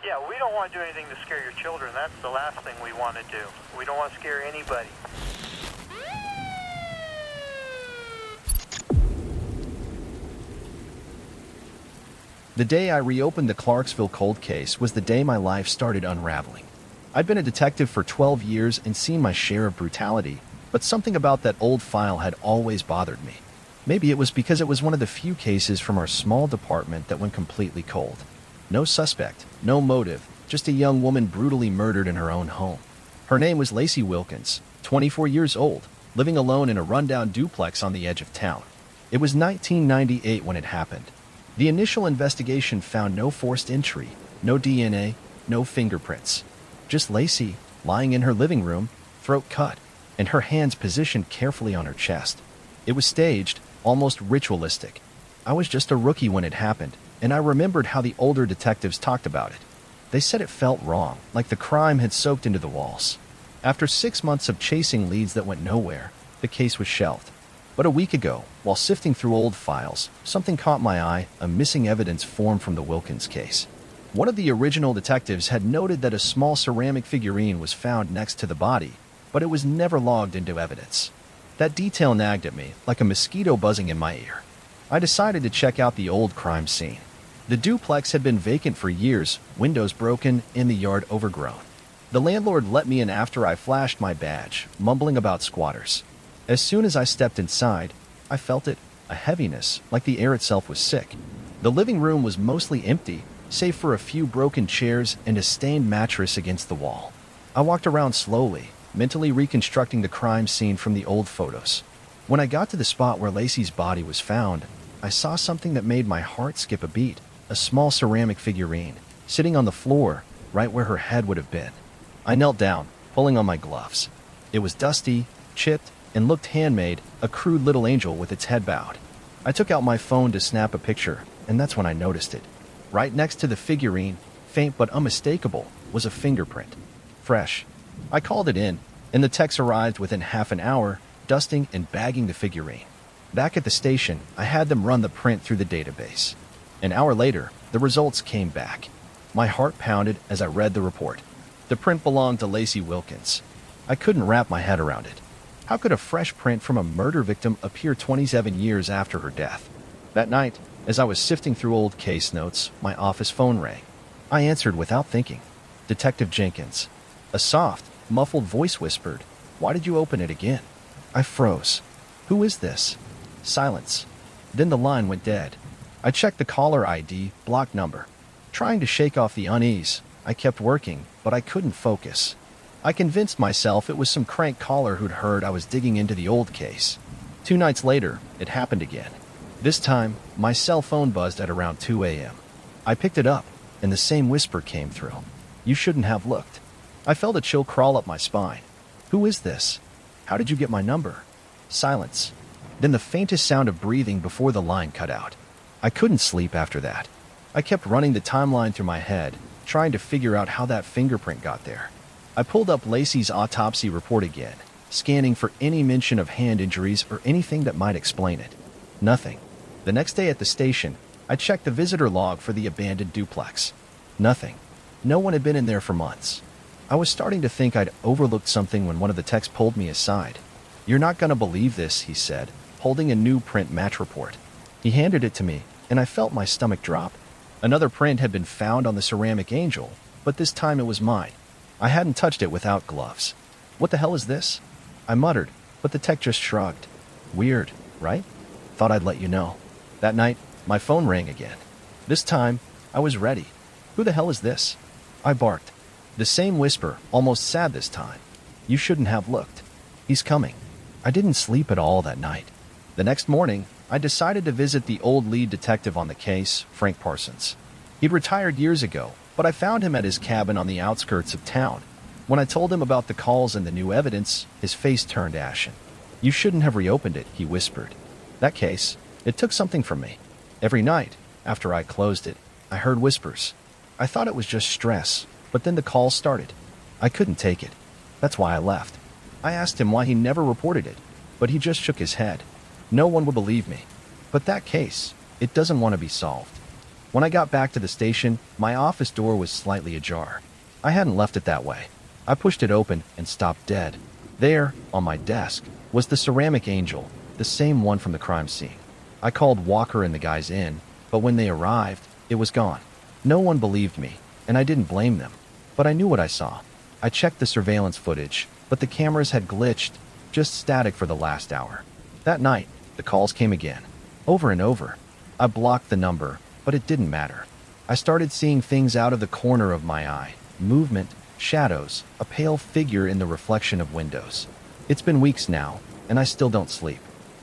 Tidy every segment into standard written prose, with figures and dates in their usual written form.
Yeah, we don't want to do anything to scare your children. That's the last thing we want to do. We don't want to scare anybody. The day I reopened the Clarksville cold case was the day my life started unraveling. I'd been a detective for 12 years and seen my share of brutality, but something about that old file had always bothered me. Maybe it was because it was one of the few cases from our small department that went completely cold. No suspect, no motive, just a young woman brutally murdered in her own home. Her name was Lacey Wilkins, 24 years old, living alone in a rundown duplex on the edge of town. It was 1998 when it happened. The initial investigation found no forced entry, no DNA, no fingerprints. Just Lacey, lying in her living room, throat cut, and her hands positioned carefully on her chest. It was staged, almost ritualistic. I was just a rookie when it happened, and I remembered how the older detectives talked about it. They said it felt wrong, like the crime had soaked into the walls. After 6 months of chasing leads that went nowhere, the case was shelved. But a week ago, while sifting through old files, something caught my eye, a missing evidence form from the Wilkins case. One of the original detectives had noted that a small ceramic figurine was found next to the body, but it was never logged into evidence. That detail nagged at me, like a mosquito buzzing in my ear. I decided to check out the old crime scene. The duplex had been vacant for years, windows broken, and the yard overgrown. The landlord let me in after I flashed my badge, mumbling about squatters. As soon as I stepped inside, I felt it, a heaviness, like the air itself was sick. The living room was mostly empty, save for a few broken chairs and a stained mattress against the wall. I walked around slowly, mentally reconstructing the crime scene from the old photos. When I got to the spot where Lacey's body was found, I saw something that made my heart skip a beat, a small ceramic figurine, sitting on the floor, right where her head would have been. I knelt down, pulling on my gloves. It was dusty, chipped, and looked handmade, a crude little angel with its head bowed. I took out my phone to snap a picture, and that's when I noticed it. Right next to the figurine, faint but unmistakable, was a fingerprint. Fresh. I called it in, and the techs arrived within half an hour, dusting and bagging the figurine. Back at the station, I had them run the print through the database. An hour later, the results came back. My heart pounded as I read the report. The print belonged to Lacey Wilkins. I couldn't wrap my head around it. How could a fresh print from a murder victim appear 27 years after her death? That night, as I was sifting through old case notes, my office phone rang. I answered without thinking. Detective Jenkins. A soft, muffled voice whispered, "Why did you open it again?" I froze. Who is this? Silence. Then the line went dead. I checked the caller ID, block number. Trying to shake off the unease, I kept working, but I couldn't focus. I convinced myself it was some crank caller who'd heard I was digging into the old case. 2 nights later, it happened again. This time, my cell phone buzzed at around 2 a.m. I picked it up, and the same whisper came through. "You shouldn't have looked." I felt a chill crawl up my spine. Who is this? How did you get my number? Silence. Then the faintest sound of breathing before the line cut out. I couldn't sleep after that. I kept running the timeline through my head, trying to figure out how that fingerprint got there. I pulled up Lacey's autopsy report again, scanning for any mention of hand injuries or anything that might explain it. Nothing. The next day at the station, I checked the visitor log for the abandoned duplex. Nothing. No one had been in there for months. I was starting to think I'd overlooked something when one of the techs pulled me aside. "You're not going to believe this," he said, holding a new print match report. He handed it to me, and I felt my stomach drop. Another print had been found on the ceramic angel, but this time it was mine. I hadn't touched it without gloves. "What the hell is this?" I muttered, but the tech just shrugged. "Weird, right? Thought I'd let you know." That night, my phone rang again. This time, I was ready. "Who the hell is this?" I barked. The same whisper, almost sad this time. "You shouldn't have looked. He's coming." I didn't sleep at all that night. The next morning, I decided to visit the old lead detective on the case, Frank Parsons. He'd retired years ago, but I found him at his cabin on the outskirts of town. When I told him about the calls and the new evidence, his face turned ashen. "You shouldn't have reopened it," he whispered. That case, it took something from me. Every night, after I closed it, I heard whispers. I thought it was just stress, but then the calls started. I couldn't take it. That's why I left. I asked him why he never reported it, but he just shook his head. No one would believe me. But that case, it doesn't want to be solved. When I got back to the station, my office door was slightly ajar. I hadn't left it that way. I pushed it open and stopped dead. There, on my desk, was the ceramic angel, the same one from the crime scene. I called Walker and the guys in, but when they arrived, it was gone. No one believed me, and I didn't blame them. But I knew what I saw. I checked the surveillance footage, but the cameras had glitched, just static for the last hour. That night, the calls came again, over and over. I blocked the number, but it didn't matter. I started seeing things out of the corner of my eye, movement, shadows, a pale figure in the reflection of windows. It's been weeks now, and I still don't sleep.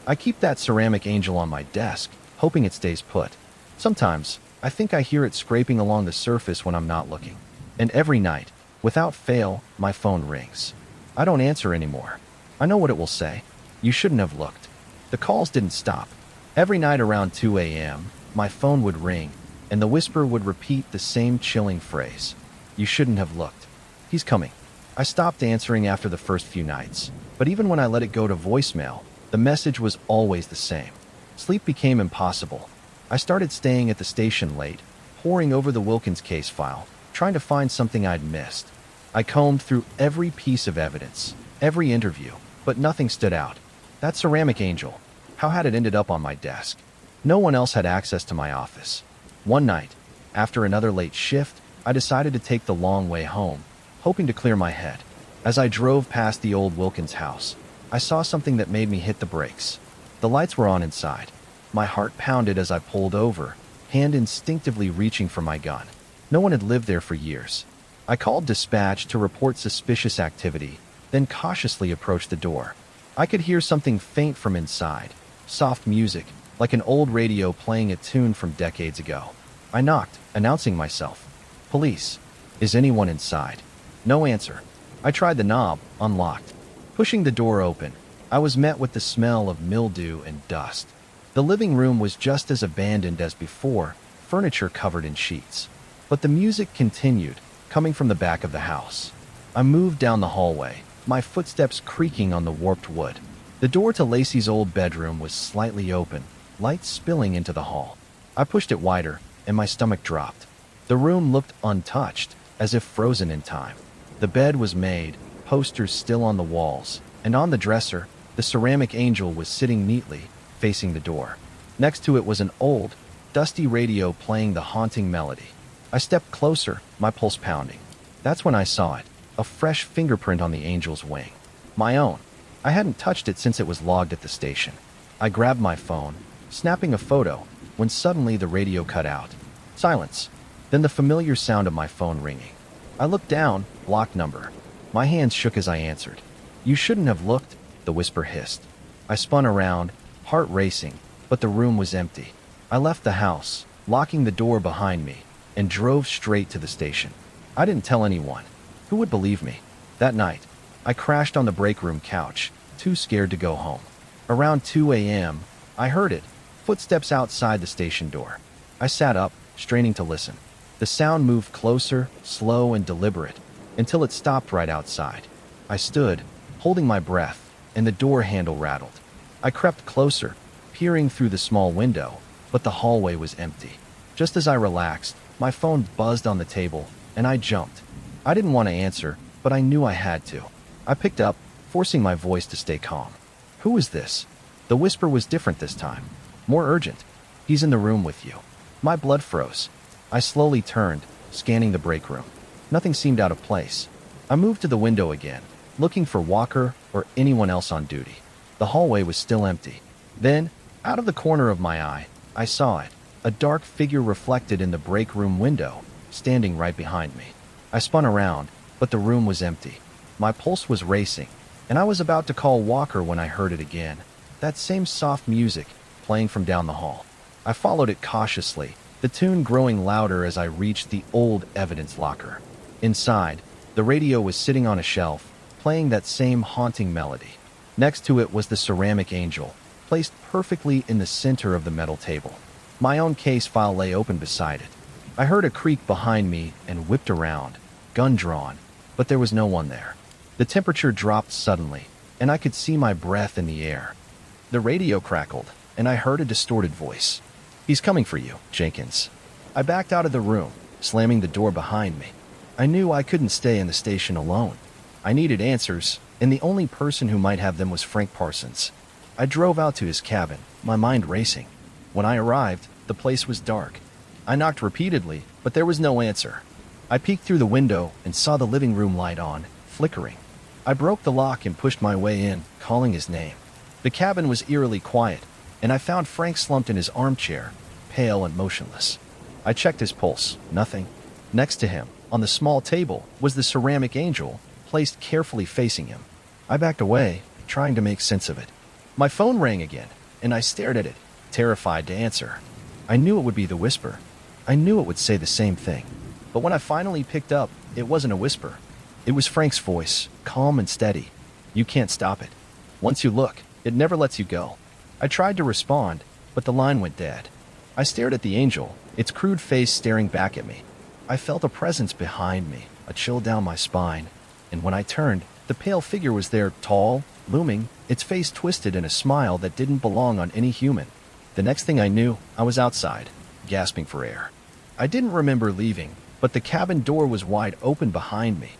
I keep that ceramic angel on my desk, hoping it stays put. Sometimes, I think I hear it scraping along the surface when I'm not looking. And every night, without fail, my phone rings. I don't answer anymore. I know what it will say. You shouldn't have looked. The calls didn't stop. Every night around 2 a.m., my phone would ring, and the whisper would repeat the same chilling phrase. You shouldn't have looked. He's coming. I stopped answering after the first few nights, but even when I let it go to voicemail, the message was always the same. Sleep became impossible. I started staying at the station late, poring over the Wilkins case file, trying to find something I'd missed. I combed through every piece of evidence, every interview, but nothing stood out. That ceramic angel, how had it ended up on my desk? No one else had access to my office. One night, after another late shift, I decided to take the long way home, hoping to clear my head. As I drove past the old Wilkins house, I saw something that made me hit the brakes. The lights were on inside. My heart pounded as I pulled over, hand instinctively reaching for my gun. No one had lived there for years. I called dispatch to report suspicious activity, then cautiously approached the door. I could hear something faint from inside, soft music, like an old radio playing a tune from decades ago. I knocked, announcing myself. Police. Is anyone inside? No answer. I tried the knob, unlocked. Pushing the door open, I was met with the smell of mildew and dust. The living room was just as abandoned as before, furniture covered in sheets. But the music continued, coming from the back of the house. I moved down the hallway, my footsteps creaking on the warped wood. The door to Lacey's old bedroom was slightly open, light spilling into the hall. I pushed it wider, and my stomach dropped. The room looked untouched, as if frozen in time. The bed was made, posters still on the walls, and on the dresser, the ceramic angel was sitting neatly, facing the door. Next to it was an old, dusty radio playing the haunting melody. I stepped closer, my pulse pounding. That's when I saw it, a fresh fingerprint on the angel's wing. My own. I hadn't touched it since it was logged at the station. I grabbed my phone, snapping a photo, when suddenly the radio cut out. Silence. Then the familiar sound of my phone ringing. I looked down, blocked number. My hands shook as I answered. You shouldn't have looked, the whisper hissed. I spun around, heart racing, but the room was empty. I left the house, locking the door behind me, and drove straight to the station. I didn't tell anyone. Who would believe me? That night, I crashed on the break room couch, too scared to go home. Around 2 a.m., I heard it, footsteps outside the station door. I sat up, straining to listen. The sound moved closer, slow and deliberate, until it stopped right outside. I stood, holding my breath, and the door handle rattled. I crept closer, peering through the small window, but the hallway was empty. Just as I relaxed, my phone buzzed on the table, and I jumped. I didn't want to answer, but I knew I had to. I picked up, forcing my voice to stay calm. Who is this? The whisper was different this time, more urgent. He's in the room with you. My blood froze. I slowly turned, scanning the break room. Nothing seemed out of place. I moved to the window again, looking for Walker or anyone else on duty. The hallway was still empty. Then, out of the corner of my eye, I saw it, a dark figure reflected in the break room window, standing right behind me. I spun around, but the room was empty. My pulse was racing, and I was about to call Walker when I heard it again. That same soft music, playing from down the hall. I followed it cautiously, the tune growing louder as I reached the old evidence locker. Inside, the radio was sitting on a shelf, playing that same haunting melody. Next to it was the ceramic angel, placed perfectly in the center of the metal table. My own case file lay open beside it. I heard a creak behind me and whipped around, gun drawn, but there was no one there. The temperature dropped suddenly, and I could see my breath in the air. The radio crackled, and I heard a distorted voice. He's coming for you, Jenkins. I backed out of the room, slamming the door behind me. I knew I couldn't stay in the station alone. I needed answers, and the only person who might have them was Frank Parsons. I drove out to his cabin, my mind racing. When I arrived, the place was dark. I knocked repeatedly, but there was no answer. I peeked through the window and saw the living room light on, flickering. I broke the lock and pushed my way in, calling his name. The cabin was eerily quiet, and I found Frank slumped in his armchair, pale and motionless. I checked his pulse. Nothing. Next to him, on the small table, was the ceramic angel, placed carefully facing him. I backed away, trying to make sense of it. My phone rang again, and I stared at it, terrified to answer. I knew it would be the whisper. I knew it would say the same thing. But when I finally picked up, it wasn't a whisper. It was Frank's voice, calm and steady. You can't stop it. Once you look, it never lets you go. I tried to respond, but the line went dead. I stared at the angel, its crude face staring back at me. I felt a presence behind me, a chill down my spine, and when I turned, the pale figure was there, tall, looming, its face twisted in a smile that didn't belong on any human. The next thing I knew, I was outside, gasping for air. I didn't remember leaving, but the cabin door was wide open behind me.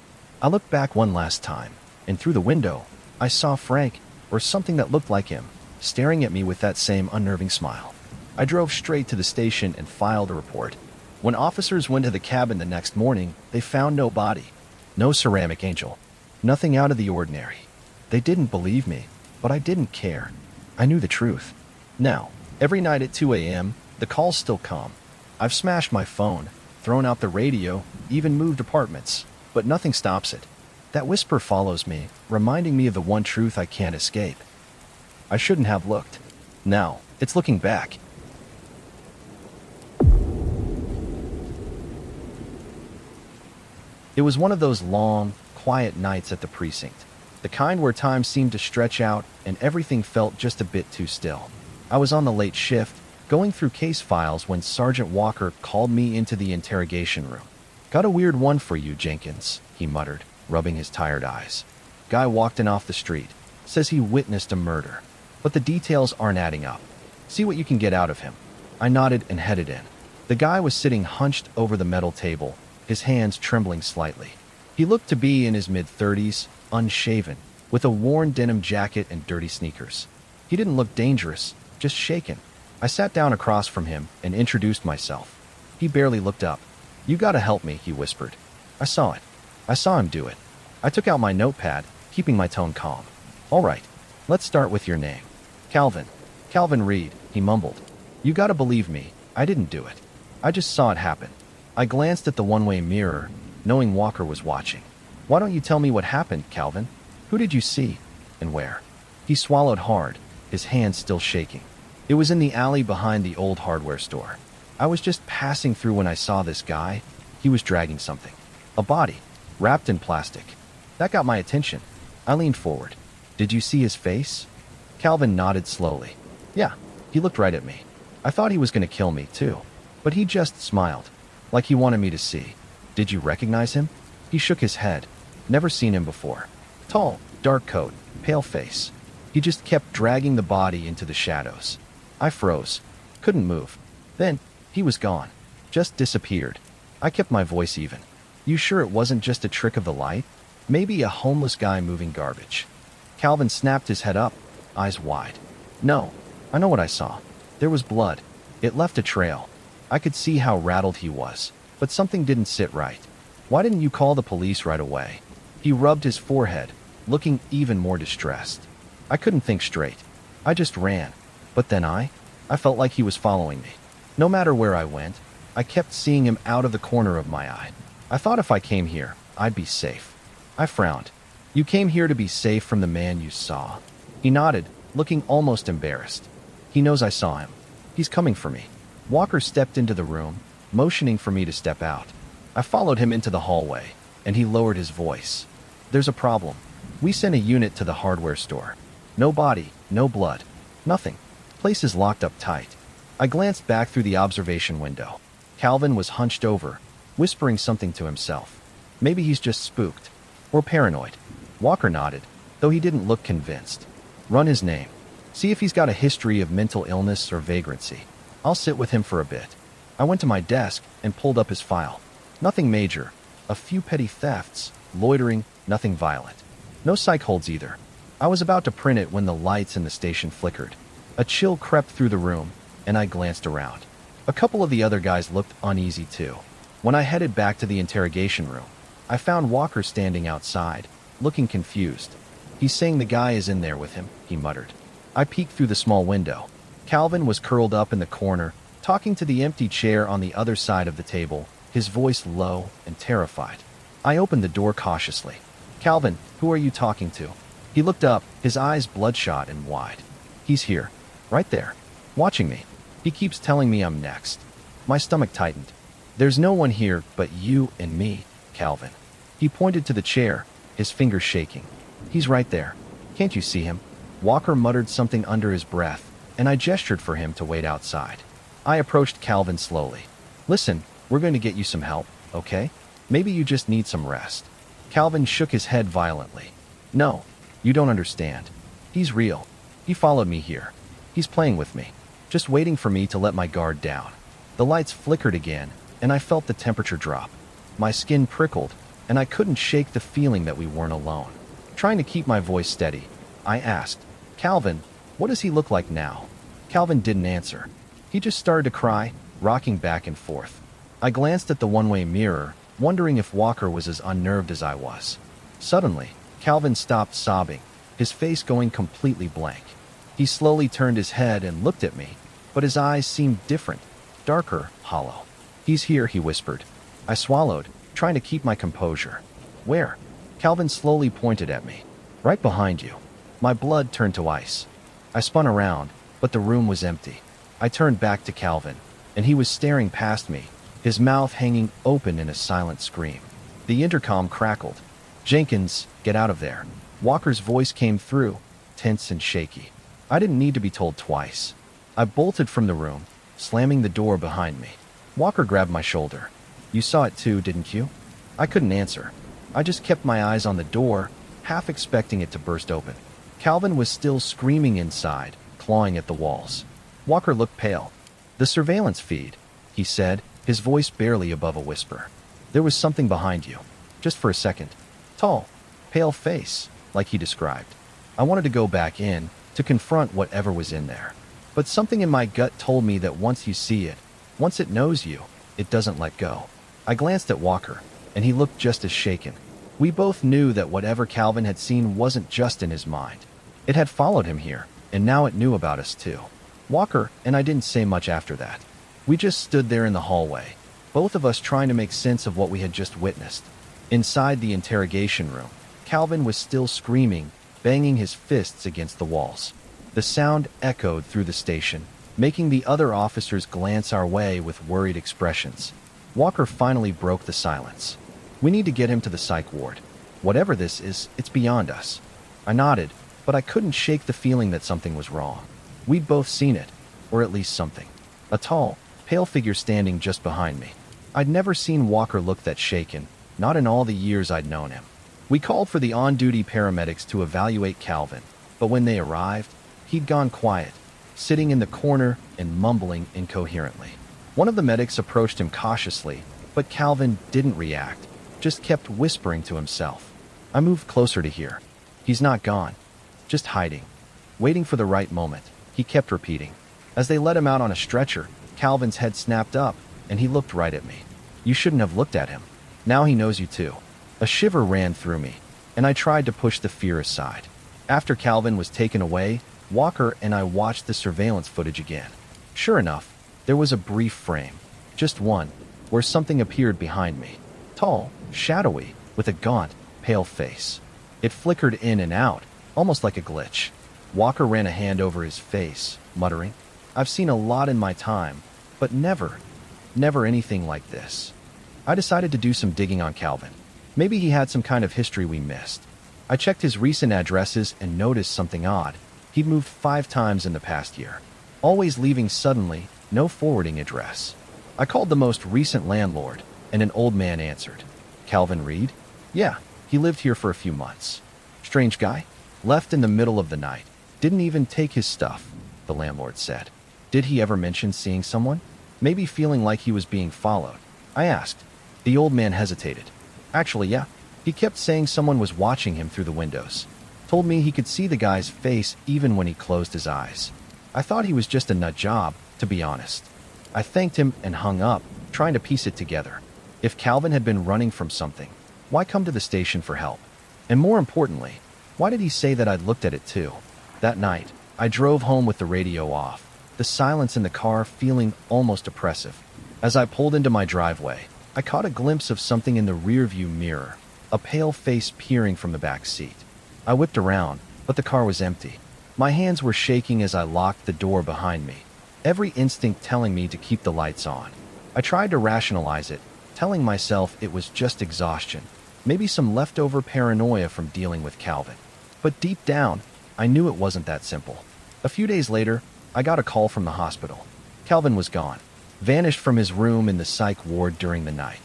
I looked back one last time, and through the window, I saw Frank, or something that looked like him, staring at me with that same unnerving smile. I drove straight to the station and filed a report. When officers went to the cabin the next morning, they found no body, no ceramic angel, nothing out of the ordinary. They didn't believe me, but I didn't care. I knew the truth. Now, every night at 2 a.m., the calls still come. I've smashed my phone, thrown out the radio, even moved apartments, but nothing stops it. That whisper follows me, reminding me of the one truth I can't escape. I shouldn't have looked. Now, it's looking back. It was one of those long, quiet nights at the precinct, the kind where time seemed to stretch out and everything felt just a bit too still. I was on the late shift, going through case files when Sergeant Walker called me into the interrogation room. "Got a weird one for you, Jenkins," he muttered, rubbing his tired eyes. "Guy walked in off the street. Says he witnessed a murder. But the details aren't adding up. See what you can get out of him." I nodded and headed in. The guy was sitting hunched over the metal table, his hands trembling slightly. He looked to be in his mid-30s, unshaven, with a worn denim jacket and dirty sneakers. He didn't look dangerous, just shaken. I sat down across from him and introduced myself. He barely looked up. "You gotta help me," he whispered. I saw it. I saw him do it. I took out my notepad, keeping my tone calm. "All right, let's start with your name." "Calvin. Calvin Reed," he mumbled. "You gotta believe me, I didn't do it. I just saw it happen." I glanced at the one-way mirror, knowing Walker was watching. "Why don't you tell me what happened, Calvin? Who did you see, and where?" He swallowed hard, his hands still shaking. "It was in the alley behind the old hardware store. I was just passing through when I saw this guy. He was dragging something. A body, wrapped in plastic. That got my attention. I leaned forward. Did you see his face?" Calvin nodded slowly. "Yeah, he looked right at me. I thought he was going to kill me, too. But he just smiled, like he wanted me to see." "Did you recognize him?" He shook his head. "Never seen him before. Tall, dark coat, pale face. He just kept dragging the body into the shadows." I froze. Couldn't move. Then, he was gone. Just disappeared. I kept my voice even. "You sure it wasn't just a trick of the light? Maybe a homeless guy moving garbage?" Calvin snapped his head up, eyes wide. "No, I know what I saw. There was blood. It left a trail. I could see how rattled he was, but something didn't sit right. Why didn't you call the police right away?" He rubbed his forehead, looking even more distressed. "I couldn't think straight. I just ran. But then I felt like he was following me. No matter where I went, I kept seeing him out of the corner of my eye. I thought if I came here, I'd be safe." I frowned. "You came here to be safe from the man you saw?" He nodded, looking almost embarrassed. "He knows I saw him. He's coming for me." Walker stepped into the room, motioning for me to step out. I followed him into the hallway, and he lowered his voice. "There's a problem. We sent a unit to the hardware store. No body, no blood, nothing. Place is locked up tight." I glanced back through the observation window. Calvin was hunched over, whispering something to himself. Maybe he's just spooked. Or paranoid. Walker nodded, though he didn't look convinced. "Run his name. See if he's got a history of mental illness or vagrancy. I'll sit with him for a bit." I went to my desk and pulled up his file. Nothing major. A few petty thefts, loitering, nothing violent. No psych holds either. I was about to print it when the lights in the station flickered. A chill crept through the room, and I glanced around. A couple of the other guys looked uneasy too. When I headed back to the interrogation room, I found Walker standing outside, looking confused. "He's saying the guy is in there with him," he muttered. I peeked through the small window. Calvin was curled up in the corner, talking to the empty chair on the other side of the table, his voice low and terrified. I opened the door cautiously. "Calvin, who are you talking to?" He looked up, his eyes bloodshot and wide. "He's here, right there, watching me. He keeps telling me I'm next." My stomach tightened. "There's no one here but you and me, Calvin." He pointed to the chair, his fingers shaking. "He's right there. Can't you see him?" Walker muttered something under his breath, and I gestured for him to wait outside. I approached Calvin slowly. "Listen, we're going to get you some help, okay? Maybe you just need some rest." Calvin shook his head violently. "No, you don't understand. He's real. He followed me here. He's playing with me, just waiting for me to let my guard down." The lights flickered again, and I felt the temperature drop. My skin prickled, and I couldn't shake the feeling that we weren't alone. Trying to keep my voice steady, I asked, "Calvin, what does he look like now?" Calvin didn't answer. He just started to cry, rocking back and forth. I glanced at the one-way mirror, wondering if Walker was as unnerved as I was. Suddenly, Calvin stopped sobbing, his face going completely blank. He slowly turned his head and looked at me, but his eyes seemed different, darker, hollow. "He's here," he whispered. I swallowed, trying to keep my composure. "Where?" Calvin slowly pointed at me. "Right behind you." My blood turned to ice. I spun around, but the room was empty. I turned back to Calvin, and he was staring past me, his mouth hanging open in a silent scream. The intercom crackled. "Jenkins, get out of there." Walker's voice came through, tense and shaky. I didn't need to be told twice. I bolted from the room, slamming the door behind me. Walker grabbed my shoulder. "You saw it too, didn't you?" I couldn't answer. I just kept my eyes on the door, half expecting it to burst open. Calvin was still screaming inside, clawing at the walls. Walker looked pale. "The surveillance feed," he said, his voice barely above a whisper. "There was something behind you. Just for a second. Tall, pale face, like he described." I wanted to go back in, to confront whatever was in there. But something in my gut told me that once you see it, once it knows you, it doesn't let go. I glanced at Walker, and he looked just as shaken. We both knew that whatever Calvin had seen wasn't just in his mind. It had followed him here, and now it knew about us too. Walker and I didn't say much after that. We just stood there in the hallway, both of us trying to make sense of what we had just witnessed. Inside the interrogation room, Calvin was still screaming, banging his fists against the walls. The sound echoed through the station, making the other officers glance our way with worried expressions. Walker finally broke the silence. "We need to get him to the psych ward. Whatever this is, it's beyond us." I nodded, but I couldn't shake the feeling that something was wrong. We'd both seen it, or at least something. A tall, pale figure standing just behind me. I'd never seen Walker look that shaken, not in all the years I'd known him. We called for the on-duty paramedics to evaluate Calvin, but when they arrived, he'd gone quiet, sitting in the corner and mumbling incoherently. One of the medics approached him cautiously, but Calvin didn't react, just kept whispering to himself. I moved closer to hear. "He's not gone, just hiding, waiting for the right moment," he kept repeating. As they let him out on a stretcher, Calvin's head snapped up, and he looked right at me. "You shouldn't have looked at him. Now he knows you too." A shiver ran through me, and I tried to push the fear aside. After Calvin was taken away, Walker and I watched the surveillance footage again. Sure enough, there was a brief frame, just one, where something appeared behind me. Tall, shadowy, with a gaunt, pale face. It flickered in and out, almost like a glitch. Walker ran a hand over his face, muttering, "I've seen a lot in my time, but never anything like this." I decided to do some digging on Calvin. Maybe he had some kind of history we missed. I checked his recent addresses and noticed something odd. He'd moved 5 times in the past year, always leaving suddenly, no forwarding address. I called the most recent landlord, and an old man answered. "Calvin Reed?" "Yeah, he lived here for a few months." "Strange guy? Left in the middle of the night. Didn't even take his stuff," the landlord said. "Did he ever mention seeing someone?" maybe feeling like he was being followed. I asked. The old man hesitated. Actually, yeah. He kept saying someone was watching him through the windows. Told me he could see the guy's face even when he closed his eyes. I thought he was just a nut job, to be honest. I thanked him and hung up, trying to piece it together. If Calvin had been running from something, why come to the station for help? And more importantly, why did he say that I'd looked at it too? That night, I drove home with the radio off, the silence in the car feeling almost oppressive. As I pulled into my driveway, I caught a glimpse of something in the rearview mirror, a pale face peering from the back seat. I whipped around, but the car was empty. My hands were shaking as I locked the door behind me, every instinct telling me to keep the lights on. I tried to rationalize it, telling myself it was just exhaustion, maybe some leftover paranoia from dealing with Calvin. But deep down, I knew it wasn't that simple. A few days later, I got a call from the hospital. Calvin was gone, vanished from his room in the psych ward during the night.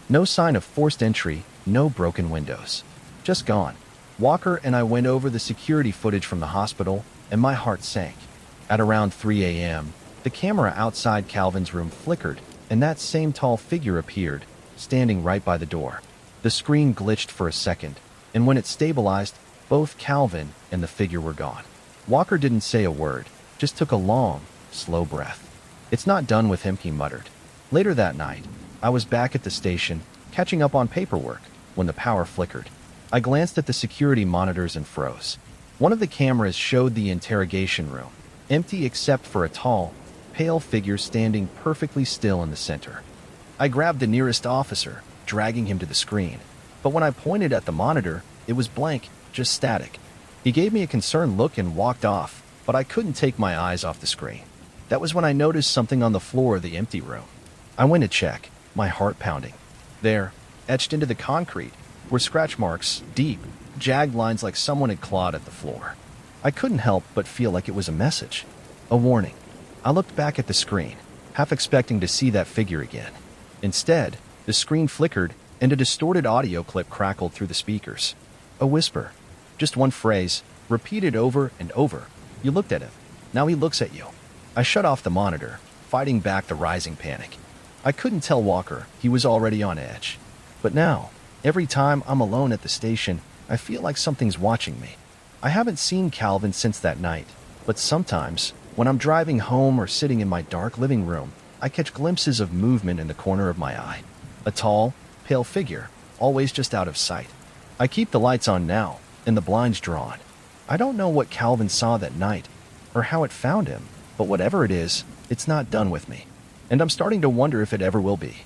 No sign of forced entry, no broken windows. Just gone. Walker and I went over the security footage from the hospital, and my heart sank. At around 3 a.m., the camera outside Calvin's room flickered, and that same tall figure appeared, standing right by the door. The screen glitched for a second, and when it stabilized, both Calvin and the figure were gone. Walker didn't say a word, just took a long, slow breath. "It's not done with him," he muttered. Later that night, I was back at the station, catching up on paperwork, when the power flickered. I glanced at the security monitors and froze. One of the cameras showed the interrogation room, empty except for a tall, pale figure standing perfectly still in the center. I grabbed the nearest officer, dragging him to the screen. But when I pointed at the monitor, it was blank, just static. He gave me a concerned look and walked off, but I couldn't take my eyes off the screen. That was when I noticed something on the floor of the empty room. I went to check, my heart pounding. There, etched into the concrete, were scratch marks, deep, jagged lines like someone had clawed at the floor. I couldn't help but feel like it was a message, a warning. I looked back at the screen, half expecting to see that figure again. Instead, the screen flickered and a distorted audio clip crackled through the speakers. A whisper, just one phrase, repeated over and over. "You looked at him. Now he looks at you." I shut off the monitor, fighting back the rising panic. I couldn't tell Walker, he was already on edge. But now, every time I'm alone at the station, I feel like something's watching me. I haven't seen Calvin since that night, but sometimes, when I'm driving home or sitting in my dark living room, I catch glimpses of movement in the corner of my eye. A tall, pale figure, always just out of sight. I keep the lights on now, and the blinds drawn. I don't know what Calvin saw that night, or how it found him, but whatever it is, it's not done with me. And I'm starting to wonder if it ever will be.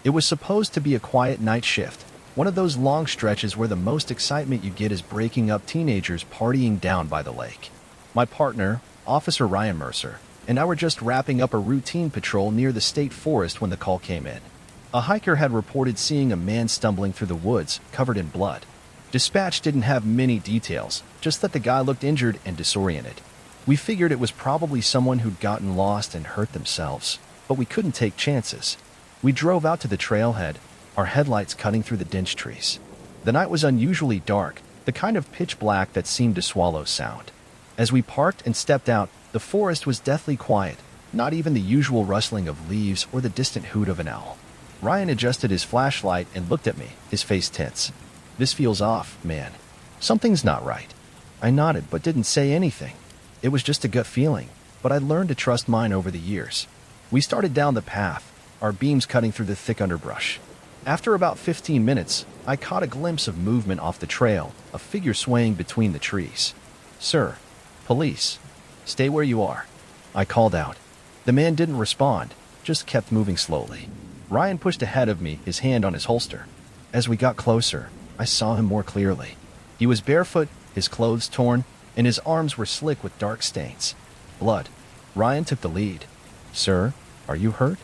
It was supposed to be a quiet night shift, one of those long stretches where the most excitement you get is breaking up teenagers partying down by the lake. My partner, Officer Ryan Mercer, and I were just wrapping up a routine patrol near the state forest when the call came in. A hiker had reported seeing a man stumbling through the woods, covered in blood. Dispatch didn't have many details, just that the guy looked injured and disoriented. We figured it was probably someone who'd gotten lost and hurt themselves, but we couldn't take chances. We drove out to the trailhead, our headlights cutting through the dense trees. The night was unusually dark, the kind of pitch black that seemed to swallow sound. As we parked and stepped out, the forest was deathly quiet, not even the usual rustling of leaves or the distant hoot of an owl. Ryan adjusted his flashlight and looked at me, his face tense. "This feels off, man. Something's not right." I nodded but didn't say anything. It was just a gut feeling, but I'd learned to trust mine over the years. We started down the path, our beams cutting through the thick underbrush. After about 15 minutes, I caught a glimpse of movement off the trail, a figure swaying between the trees. "Sir, police, stay where you are," I called out. The man didn't respond, just kept moving slowly. Ryan pushed ahead of me, his hand on his holster. As we got closer, I saw him more clearly. He was barefoot, his clothes torn, and his arms were slick with dark stains. Blood. Ryan took the lead. "Sir, are you hurt?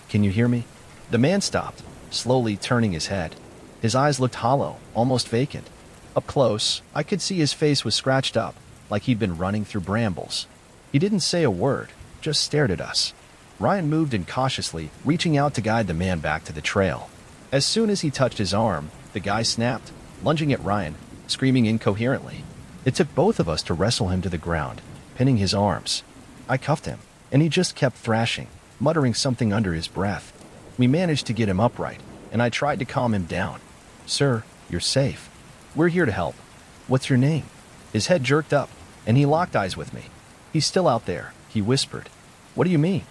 Can you hear me?" The man stopped, slowly turning his head. His eyes looked hollow, almost vacant. Up close, I could see his face was scratched up, like he'd been running through brambles. He didn't say a word, just stared at us. Ryan moved in cautiously, reaching out to guide the man back to the trail. As soon as he touched his arm, the guy snapped, lunging at Ryan, screaming incoherently. It took both of us to wrestle him to the ground, pinning his arms. I cuffed him, and he just kept thrashing, muttering something under his breath. We managed to get him upright, and I tried to calm him down. "Sir, you're safe. We're here to help. What's your name?" His head jerked up, and he locked eyes with me. "He's still out there," he whispered. "What do you mean?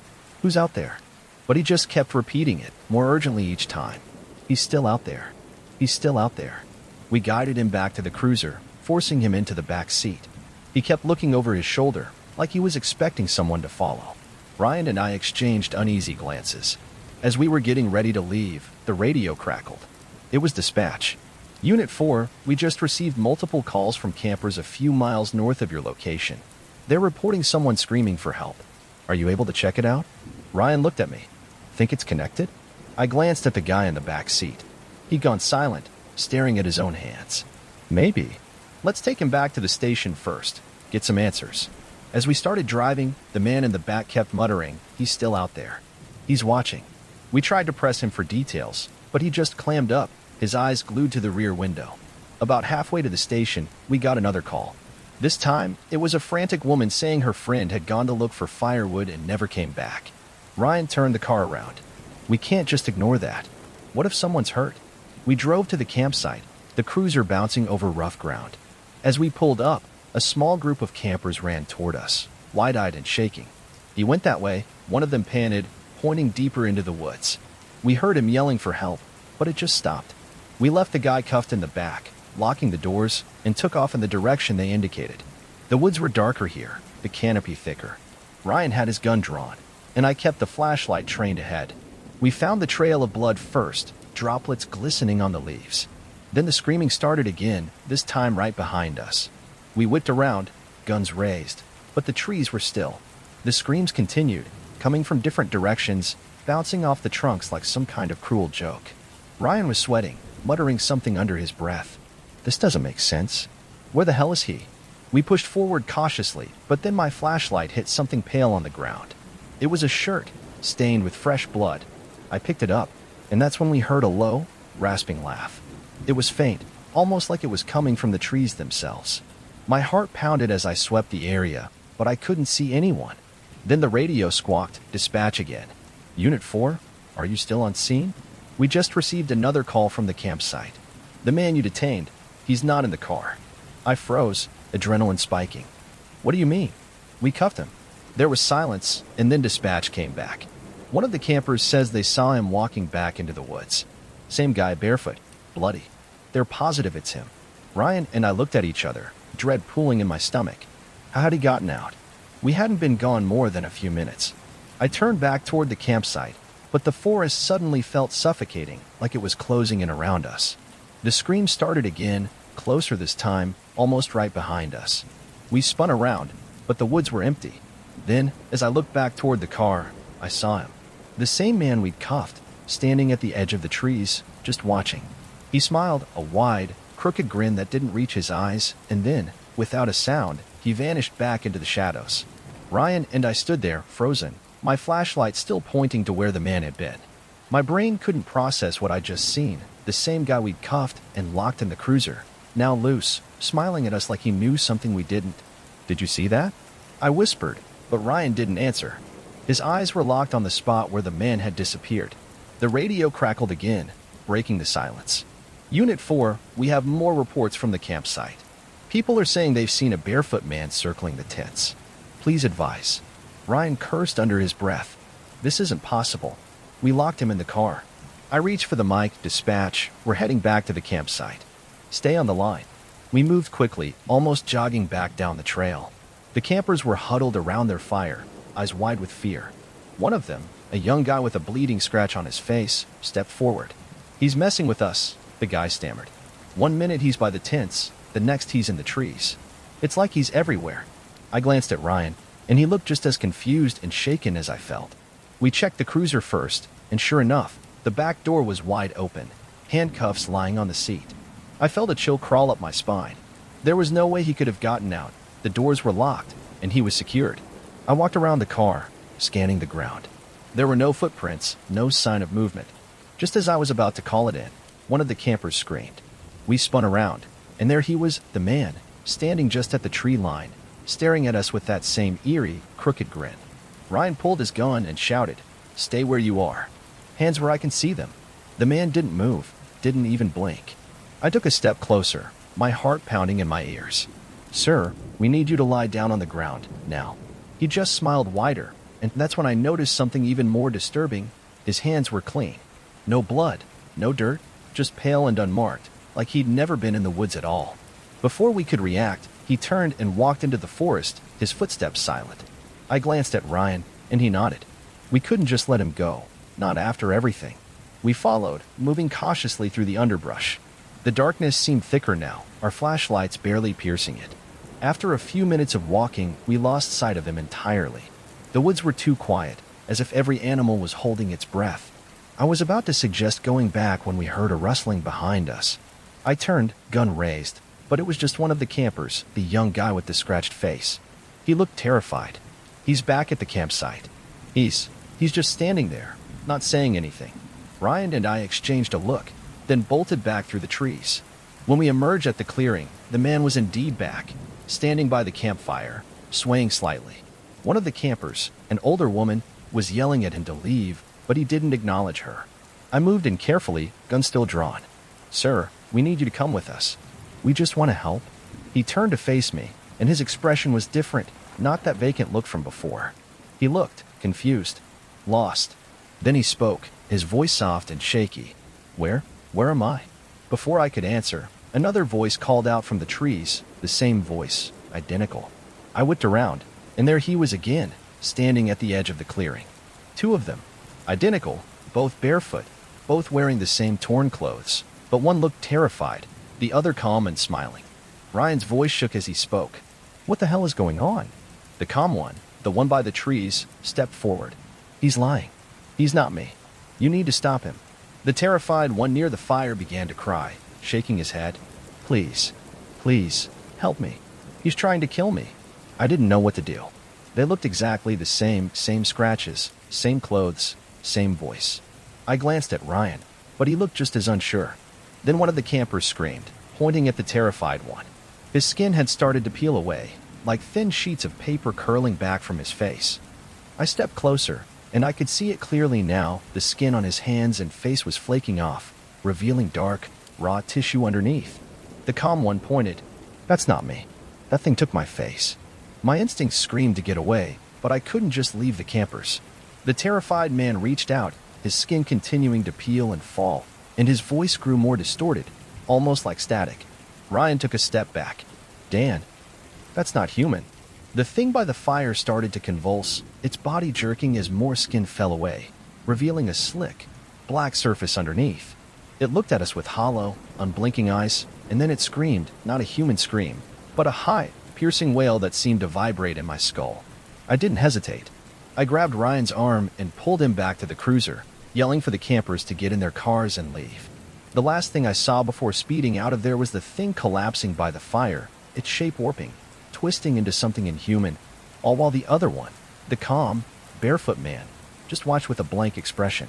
Who's out there?" But he just kept repeating it, more urgently each time. "He's still out there. He's still out there." We guided him back to the cruiser, forcing him into the back seat. He kept looking over his shoulder, like he was expecting someone to follow. Ryan and I exchanged uneasy glances. As we were getting ready to leave, the radio crackled. It was dispatch. "Unit 4, we just received multiple calls from campers a few miles north of your location. They're reporting someone screaming for help. Are you able to check it out?" Ryan looked at me. "Think it's connected?" I glanced at the guy in the back seat. He'd gone silent, staring at his own hands. "Maybe. Let's take him back to the station first, get some answers." As we started driving, the man in the back kept muttering, "He's still out there. He's watching." We tried to press him for details, but he just clammed up, his eyes glued to the rear window. About halfway to the station, we got another call. This time, it was a frantic woman saying her friend had gone to look for firewood and never came back. Ryan turned the car around. "We can't just ignore that. What if someone's hurt?" We drove to the campsite, the cruiser bouncing over rough ground. As we pulled up, a small group of campers ran toward us, wide-eyed and shaking. "He went that way," one of them panted, pointing deeper into the woods. We heard him yelling for help, but it just stopped. We left the guy cuffed in the back, locking the doors, and took off in the direction they indicated. The woods were darker here, the canopy thicker. Ryan had his gun drawn, and I kept the flashlight trained ahead. We found the trail of blood first, droplets glistening on the leaves. Then the screaming started again, this time right behind us. We whipped around, guns raised, but the trees were still. The screams continued, coming from different directions, bouncing off the trunks like some kind of cruel joke. Ryan was sweating, muttering something under his breath. "This doesn't make sense. Where the hell is he?" We pushed forward cautiously, but then my flashlight hit something pale on the ground. It was a shirt, stained with fresh blood. I picked it up, and that's when we heard a low, rasping laugh. It was faint, almost like it was coming from the trees themselves. My heart pounded as I swept the area, but I couldn't see anyone. Then the radio squawked, "Dispatch again. Unit 4, are you still on scene? We just received another call from the campsite. The man you detained, he's not in the car." I froze, adrenaline spiking. "What do you mean?" "We cuffed him." There was silence, and then dispatch came back. One of the campers says they saw him walking back into the woods. Same guy, barefoot, bloody. They're positive it's him. Ryan and I looked at each other, dread pooling in my stomach. How had he gotten out? We hadn't been gone more than a few minutes. I turned back toward the campsite, but the forest suddenly felt suffocating, like it was closing in around us. The scream started again, closer this time, almost right behind us. We spun around, but the woods were empty. Then, as I looked back toward the car, I saw him. The same man we'd cuffed, standing at the edge of the trees, just watching. He smiled, a wide, crooked grin that didn't reach his eyes, and then, without a sound, he vanished back into the shadows. Ryan and I stood there, frozen, my flashlight still pointing to where the man had been. My brain couldn't process what I'd just seen, the same guy we'd cuffed and locked in the cruiser, now loose, smiling at us like he knew something we didn't. "Did you see that?" I whispered, but Ryan didn't answer. His eyes were locked on the spot where the man had disappeared. The radio crackled again, breaking the silence. "Unit 4, we have more reports from the campsite. People are saying they've seen a barefoot man circling the tents. Please advise." Ryan cursed under his breath. "This isn't possible. We locked him in the car." I reached for the mic, "Dispatch, we're heading back to the campsite. Stay on the line." We moved quickly, almost jogging back down the trail. The campers were huddled around their fire, eyes wide with fear. One of them, a young guy with a bleeding scratch on his face, stepped forward. "He's messing with us," the guy stammered. "One minute he's by the tents, the next he's in the trees. It's like he's everywhere." I glanced at Ryan, and he looked just as confused and shaken as I felt. We checked the cruiser first, and sure enough, the back door was wide open, handcuffs lying on the seat. I felt a chill crawl up my spine. There was no way he could have gotten out. The doors were locked, and he was secured. I walked around the car, scanning the ground. There were no footprints, no sign of movement. Just as I was about to call it in, one of the campers screamed. We spun around, and there he was, the man, standing just at the tree line, staring at us with that same eerie, crooked grin. Ryan pulled his gun and shouted, "Stay where you are. Hands where I can see them." The man didn't move, didn't even blink. I took a step closer, my heart pounding in my ears. "Sir, we need you to lie down on the ground, now." He just smiled wider, and that's when I noticed something even more disturbing. His hands were clean. No blood, no dirt, just pale and unmarked, like he'd never been in the woods at all. Before we could react, he turned and walked into the forest, his footsteps silent. I glanced at Ryan, and he nodded. We couldn't just let him go, not after everything. We followed, moving cautiously through the underbrush. The darkness seemed thicker now, our flashlights barely piercing it. After a few minutes of walking, we lost sight of him entirely. The woods were too quiet, as if every animal was holding its breath. I was about to suggest going back when we heard a rustling behind us. I turned, gun raised, but it was just one of the campers, the young guy with the scratched face. He looked terrified. He's back at the campsite. He's just standing there, not saying anything. Ryan and I exchanged a look, then bolted back through the trees. When we emerged at the clearing, the man was indeed back, standing by the campfire, swaying slightly. One of the campers, an older woman, was yelling at him to leave, but he didn't acknowledge her. I moved in carefully, gun still drawn. "Sir, we need you to come with us. We just want to help." He turned to face me, and his expression was different, not that vacant look from before. He looked confused, lost. Then he spoke, his voice soft and shaky. Where am I?" Before I could answer, another voice called out from the trees, the same voice, identical. I whipped around, and there he was again, standing at the edge of the clearing. Two of them, identical, both barefoot, both wearing the same torn clothes, but one looked terrified, the other calm and smiling. Ryan's voice shook as he spoke. "What the hell is going on?" The calm one, the one by the trees, stepped forward. "He's lying. He's not me. You need to stop him." The terrified one near the fire began to cry, shaking his head. Please, help me. He's trying to kill me." I didn't know what to do. They looked exactly the same scratches, same clothes, same voice. I glanced at Ryan, but he looked just as unsure. Then one of the campers screamed, pointing at the terrified one. His skin had started to peel away, like thin sheets of paper curling back from his face. I stepped closer, and I could see it clearly now. The skin on his hands and face was flaking off, revealing dark, raw tissue underneath. The calm one pointed. "That's not me. That thing took my face." My instincts screamed to get away, but I couldn't just leave the campers. The terrified man reached out, his skin continuing to peel and fall, and his voice grew more distorted, almost like static. Ryan took a step back. "Dan, that's not human." The thing by the fire started to convulse, its body jerking as more skin fell away, revealing a slick, black surface underneath. It looked at us with hollow, unblinking eyes, and then it screamed, not a human scream, but a high, piercing wail that seemed to vibrate in my skull. I didn't hesitate. I grabbed Ryan's arm and pulled him back to the cruiser, yelling for the campers to get in their cars and leave. The last thing I saw before speeding out of there was the thing collapsing by the fire, its shape warping, twisting into something inhuman, all while the other one, the calm, barefoot man, just watched with a blank expression.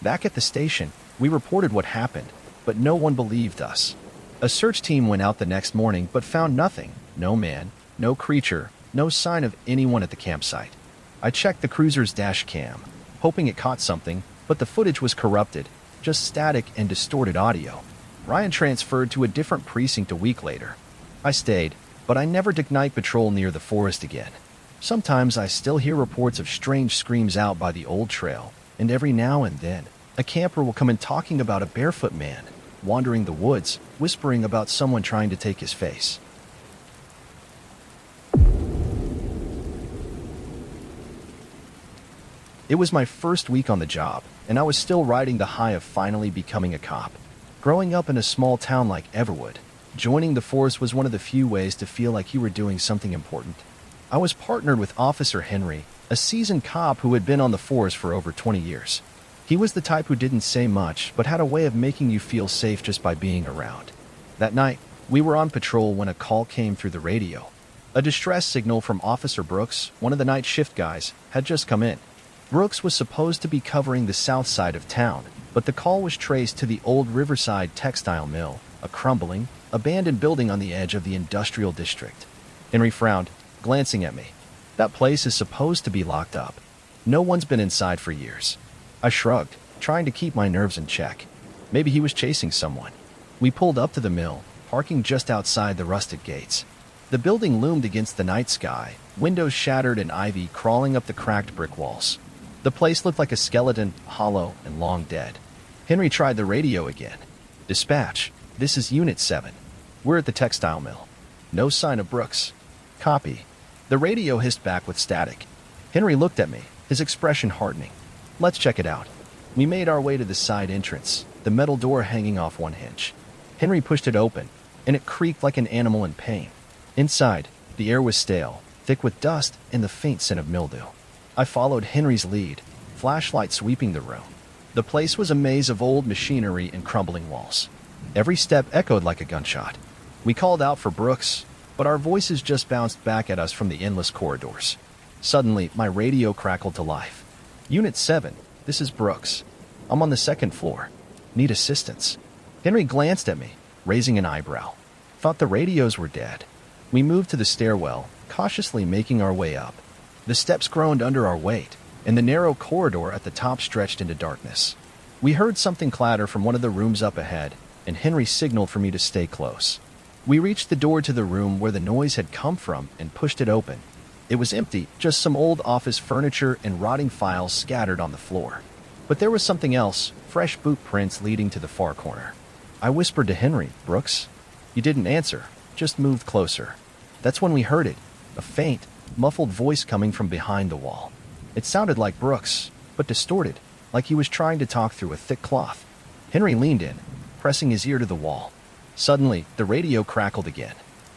Back at the station, we reported what happened, but no one believed us. A search team went out the next morning but found nothing. No man, no creature, no sign of anyone at the campsite. I checked the cruiser's dash cam, hoping it caught something, but the footage was corrupted, just static and distorted audio. Ryan transferred to a different precinct a week later. I stayed, but I never did night patrol near the forest again. Sometimes I still hear reports of strange screams out by the old trail, and every now and then, a camper will come in talking about a barefoot man, wandering the woods, whispering about someone trying to take his face. It was my first week on the job, and I was still riding the high of finally becoming a cop. Growing up in a small town like Everwood, joining the force was one of the few ways to feel like you were doing something important. I was partnered with Officer Henry, a seasoned cop who had been on the force for over 20 years. He was the type who didn't say much, but had a way of making you feel safe just by being around. That night, we were on patrol when a call came through the radio. A distress signal from Officer Brooks, one of the night shift guys, had just come in. Brooks was supposed to be covering the south side of town, but the call was traced to the old Riverside textile mill, a crumbling, abandoned building on the edge of the industrial district. Henry frowned, glancing at me. That place is supposed to be locked up. No one's been inside for years. I shrugged, trying to keep my nerves in check. Maybe he was chasing someone. We pulled up to the mill, parking just outside the rusted gates. The building loomed against the night sky, windows shattered and ivy crawling up the cracked brick walls. The place looked like a skeleton, hollow and long dead. Henry tried the radio again. "Dispatch, this is Unit 7. We're at the textile mill. No sign of Brooks." "Copy." The radio hissed back with static. Henry looked at me, his expression hardening. "Let's check it out." We made our way to the side entrance, the metal door hanging off one hinge. Henry pushed it open, and it creaked like an animal in pain. Inside, the air was stale, thick with dust and the faint scent of mildew. I followed Henry's lead, flashlight sweeping the room. The place was a maze of old machinery and crumbling walls. Every step echoed like a gunshot. We called out for Brooks, but our voices just bounced back at us from the endless corridors. Suddenly, my radio crackled to life. "Unit 7, this is Brooks. I'm on the second floor. Need assistance." Henry glanced at me, raising an eyebrow. Thought the radios were dead. We moved to the stairwell, cautiously making our way up. The steps groaned under our weight, and the narrow corridor at the top stretched into darkness. We heard something clatter from one of the rooms up ahead, and Henry signaled for me to stay close. We reached the door to the room where the noise had come from and pushed it open. It was empty, just some old office furniture and rotting files scattered on the floor. But there was something else, fresh boot prints leading to the far corner. I whispered to Henry, "Brooks?" He didn't answer, just moved closer. That's when we heard it, a faint, muffled voice coming from behind the wall. It sounded like Brooks, but distorted, like he was trying to talk through a thick cloth. Henry leaned in, pressing his ear to the wall. Suddenly, the radio crackled again.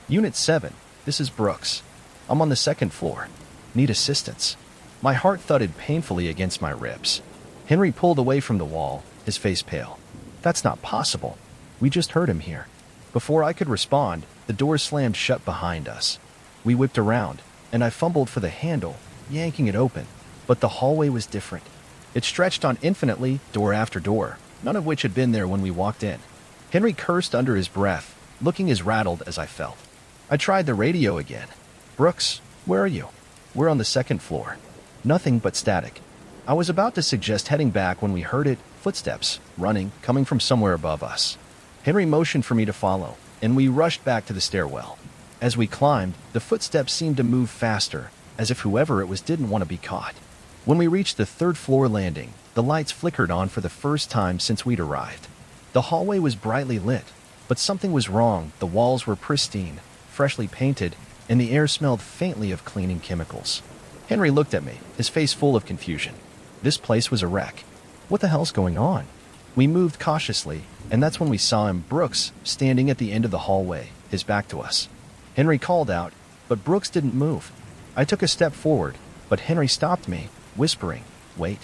"Unit 7, this is Brooks. I'm on the second floor. Need assistance." My heart thudded painfully against my ribs. Henry pulled away from the wall, his face pale. "That's not possible. We just heard him here." Before I could respond, the door slammed shut behind us. We whipped around, and I fumbled for the handle, yanking it open. But the hallway was different. It stretched on infinitely, door after door, none of which had been there when we walked in. Henry cursed under his breath, looking as rattled as I felt. I tried the radio again. "Brooks, where are you?" "We're on the second floor." Nothing but static. I was about to suggest heading back when we heard it, footsteps, running, coming from somewhere above us. Henry motioned for me to follow, and we rushed back to the stairwell. As we climbed, the footsteps seemed to move faster, as if whoever it was didn't want to be caught. When we reached the third floor landing, the lights flickered on for the first time since we'd arrived. The hallway was brightly lit, but something was wrong. The walls were pristine, freshly painted, and the air smelled faintly of cleaning chemicals. Henry looked at me, his face full of confusion. This place was a wreck. What the hell's going on? We moved cautiously, and that's when we saw him, Brooks, standing at the end of the hallway, his back to us. Henry called out, but Brooks didn't move. I took a step forward, but Henry stopped me, whispering, "Wait."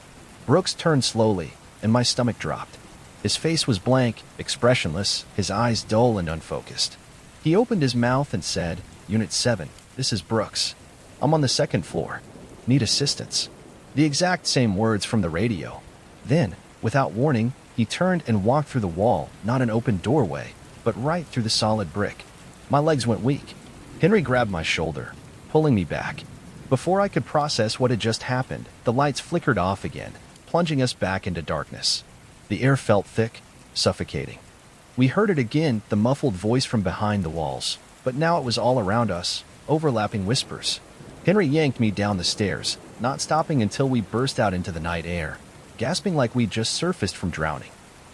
Brooks turned slowly, and my stomach dropped. His face was blank, expressionless, his eyes dull and unfocused. He opened his mouth and said, "Unit 7, this is Brooks. I'm on the second floor. Need assistance." The exact same words from the radio. Then, without warning, he turned and walked through the wall, not an open doorway, but right through the solid brick. My legs went weak. Henry grabbed my shoulder, pulling me back. Before I could process what had just happened, the lights flickered off again, plunging us back into darkness. The air felt thick, suffocating. We heard it again, the muffled voice from behind the walls, but now it was all around us, overlapping whispers. Henry yanked me down the stairs, not stopping until we burst out into the night air, gasping like we'd just surfaced from drowning.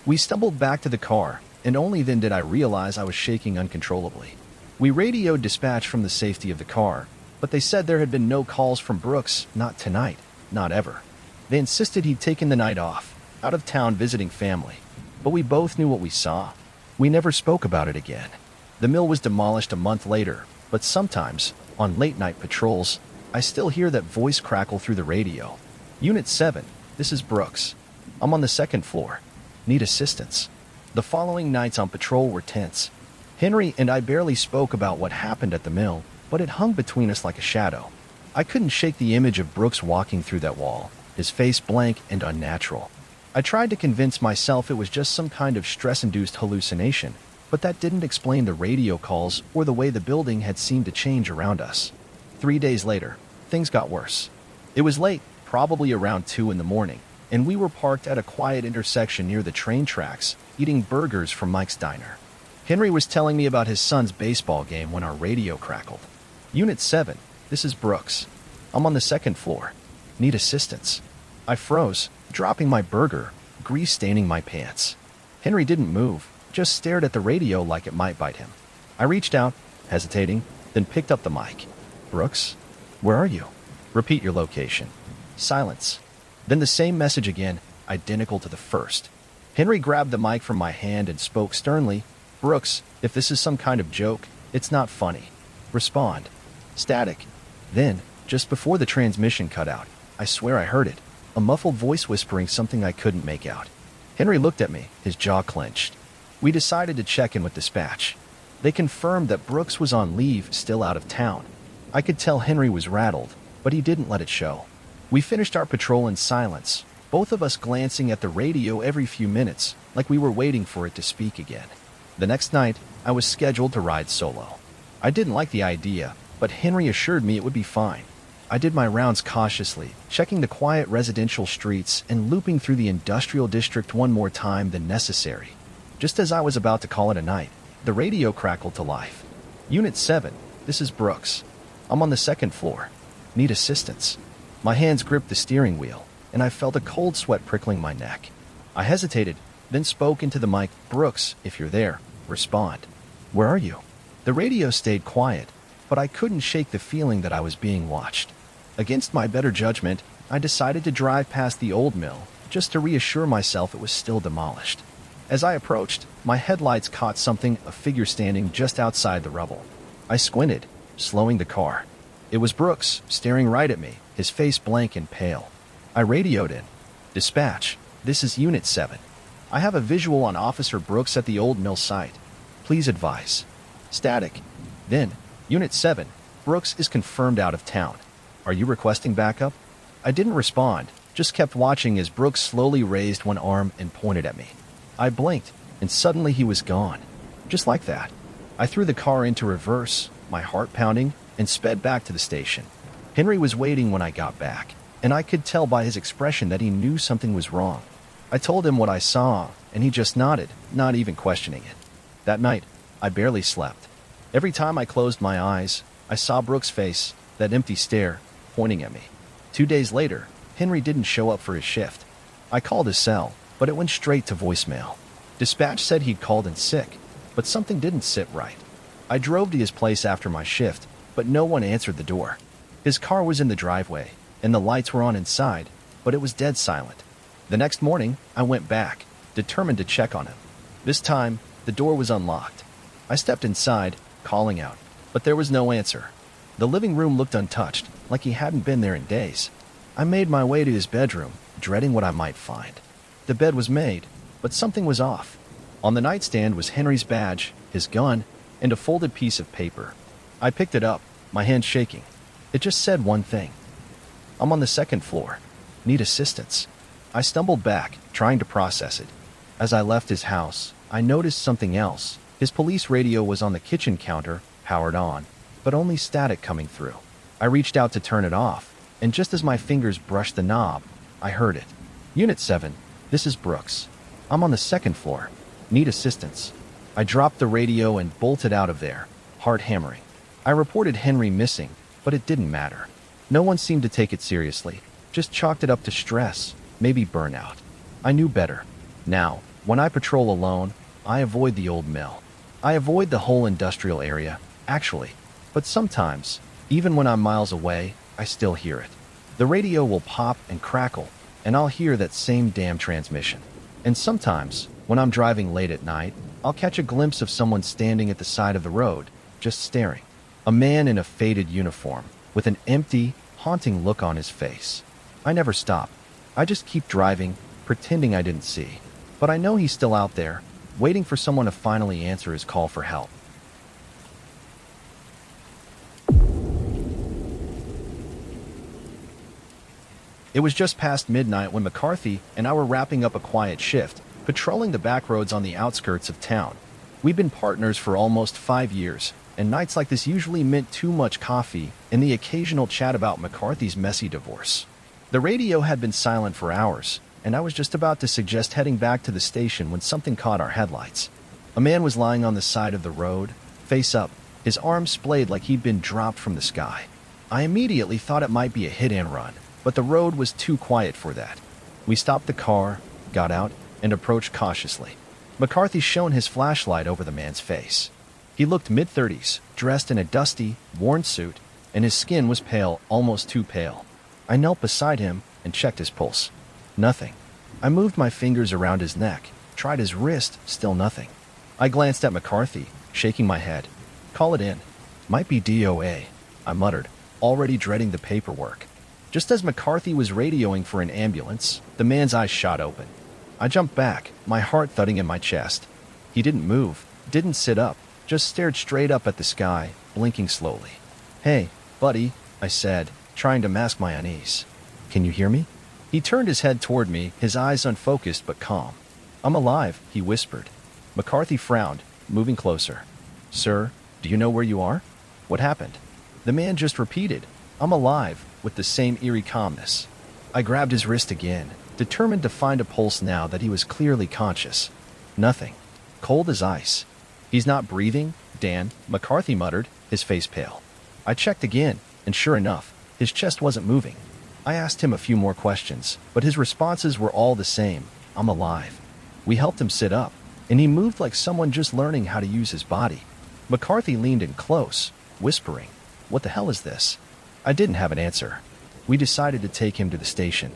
We stumbled back to the car, and only then did I realize I was shaking uncontrollably. We radioed dispatch from the safety of the car, but they said there had been no calls from Brooks, not tonight, not ever. They insisted he'd taken the night off, out of town visiting family, but we both knew what we saw. We never spoke about it again. The mill was demolished a month later, but sometimes, on late-night patrols, I still hear that voice crackle through the radio. "Unit 7, this is Brooks. I'm on the second floor. Need assistance." The following nights on patrol were tense. Henry and I barely spoke about what happened at the mill, but it hung between us like a shadow. I couldn't shake the image of Brooks walking through that wall, his face blank and unnatural. I tried to convince myself it was just some kind of stress-induced hallucination, But that didn't explain the radio calls or the way the building had seemed to change around us. 3 days later, things got worse. It was late, probably around 2 in the morning, and we were parked at a quiet intersection near the train tracks, eating burgers from Mike's Diner. Henry was telling me about his son's baseball game when our radio crackled. Unit 7, this is Brooks. I'm on the second floor. Need assistance. I froze, dropping my burger, grease staining my pants. Henry didn't move, just stared at the radio like it might bite him. I reached out, hesitating, then picked up the mic. Brooks, where are you? Repeat your location. Silence. Then the same message again, identical to the first. Henry grabbed the mic from my hand and spoke sternly. Brooks, if this is some kind of joke, it's not funny. Respond. Static. Then, just before the transmission cut out, I swear I heard it, a muffled voice whispering something I couldn't make out. Henry looked at me, his jaw clenched. We decided to check in with dispatch. They confirmed that Brooks was on leave, still out of town. I could tell Henry was rattled, but he didn't let it show. We finished our patrol in silence, both of us glancing at the radio every few minutes, like we were waiting for it to speak again. The next night, I was scheduled to ride solo. I didn't like the idea, but Henry assured me it would be fine. I did my rounds cautiously, checking the quiet residential streets and looping through the industrial district one more time than necessary. Just as I was about to call it a night, the radio crackled to life. Unit 7, this is Brooks. I'm on the second floor. Need assistance. My hands gripped the steering wheel, and I felt a cold sweat prickling my neck. I hesitated, then spoke into the mic. Brooks, if you're there, respond. Where are you? The radio stayed quiet, but I couldn't shake the feeling that I was being watched. Against my better judgment, I decided to drive past the old mill, just to reassure myself it was still demolished. As I approached, my headlights caught something, a figure standing just outside the rubble. I squinted, slowing the car. It was Brooks, staring right at me, his face blank and pale. I radioed in. Dispatch, this is Unit 7. I have a visual on Officer Brooks at the old mill site. Please advise. Static. Then, Unit 7, Brooks is confirmed out of town. Are you requesting backup? I didn't respond, just kept watching as Brooks slowly raised one arm and pointed at me. I blinked, and suddenly he was gone. Just like that. I threw the car into reverse, my heart pounding, and sped back to the station. Henry was waiting when I got back, and I could tell by his expression that he knew something was wrong. I told him what I saw, and he just nodded, not even questioning it. That night, I barely slept. Every time I closed my eyes, I saw Brooks' face, that empty stare, pointing at me. 2 days later, Henry didn't show up for his shift. I called his cell, but it went straight to voicemail. Dispatch said he'd called in sick, but something didn't sit right. I drove to his place after my shift, but no one answered the door. His car was in the driveway, and the lights were on inside, but it was dead silent. The next morning, I went back, determined to check on him. This time, the door was unlocked. I stepped inside, calling out, but there was no answer. The living room looked untouched, like he hadn't been there in days. I made my way to his bedroom, dreading what I might find. The bed was made, but something was off. On the nightstand was Henry's badge, his gun, and a folded piece of paper. I picked it up, my hand shaking. It just said one thing. I'm on the second floor. Need assistance. I stumbled back, trying to process it. As I left his house, I noticed something else. His police radio was on the kitchen counter, powered on, but only static coming through. I reached out to turn it off, and just as my fingers brushed the knob, I heard it. Unit 7, this is Brooks. I'm on the second floor. Need assistance. I dropped the radio and bolted out of there, heart hammering. I reported Henry missing, but it didn't matter. No one seemed to take it seriously, just chalked it up to stress, maybe burnout. I knew better. Now, when I patrol alone, I avoid the old mill. I avoid the whole industrial area, actually. But sometimes, even when I'm miles away, I still hear it. The radio will pop and crackle, and I'll hear that same damn transmission. And sometimes, when I'm driving late at night, I'll catch a glimpse of someone standing at the side of the road, just staring. A man in a faded uniform, with an empty, haunting look on his face. I never stop. I just keep driving, pretending I didn't see. But I know he's still out there, waiting for someone to finally answer his call for help. It was just past midnight when McCarthy and I were wrapping up a quiet shift, patrolling the back roads on the outskirts of town. We'd been partners for almost 5 years, and nights like this usually meant too much coffee and the occasional chat about McCarthy's messy divorce. The radio had been silent for hours, and I was just about to suggest heading back to the station when something caught our headlights. A man was lying on the side of the road, face up, his arms splayed like he'd been dropped from the sky. I immediately thought it might be a hit-and-run, but the road was too quiet for that. We stopped the car, got out, and approached cautiously. McCarthy shone his flashlight over the man's face. He looked mid-30s, dressed in a dusty, worn suit, and his skin was pale, almost too pale. I knelt beside him and checked his pulse. Nothing. I moved my fingers around his neck, tried his wrist, still nothing. I glanced at McCarthy, shaking my head. Call it in. Might be DOA, I muttered, already dreading the paperwork. Just as McCarthy was radioing for an ambulance, the man's eyes shot open. I jumped back, my heart thudding in my chest. He didn't move, didn't sit up, just stared straight up at the sky, blinking slowly. Hey, buddy, I said, trying to mask my unease. Can you hear me? He turned his head toward me, his eyes unfocused but calm. I'm alive, he whispered. McCarthy frowned, moving closer. Sir, do you know where you are? What happened? The man just repeated, I'm alive, with the same eerie calmness. I grabbed his wrist again, determined to find a pulse now that he was clearly conscious. Nothing. Cold as ice. He's not breathing, Dan, McCarthy muttered, his face pale. I checked again, and sure enough, his chest wasn't moving. I asked him a few more questions, but his responses were all the same. I'm alive. We helped him sit up, and he moved like someone just learning how to use his body. McCarthy leaned in close, whispering, What the hell is this? I didn't have an answer. We decided to take him to the station.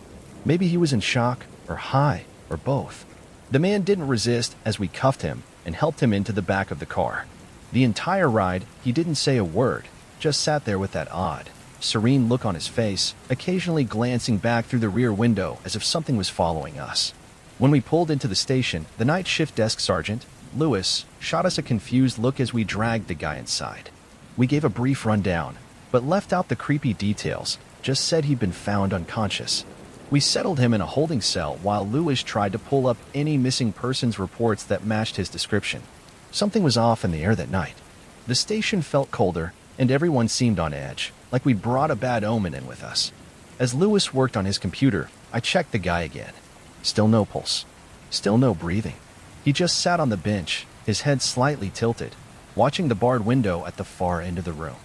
Maybe he was in shock, or high, or both. The man didn't resist as we cuffed him and helped him into the back of the car. The entire ride, he didn't say a word, just sat there with that odd, serene look on his face, occasionally glancing back through the rear window as if something was following us. When we pulled into the station, the night shift desk sergeant, Lewis, shot us a confused look as we dragged the guy inside. We gave a brief rundown, but left out the creepy details, just said he'd been found unconscious. We settled him in a holding cell while Lewis tried to pull up any missing persons reports that matched his description. Something was off in the air that night. The station felt colder, and everyone seemed on edge, like we'd brought a bad omen in with us. As Lewis worked on his computer, I checked the guy again. Still no pulse. Still no breathing. He just sat on the bench, his head slightly tilted, watching the barred window at the far end of the room.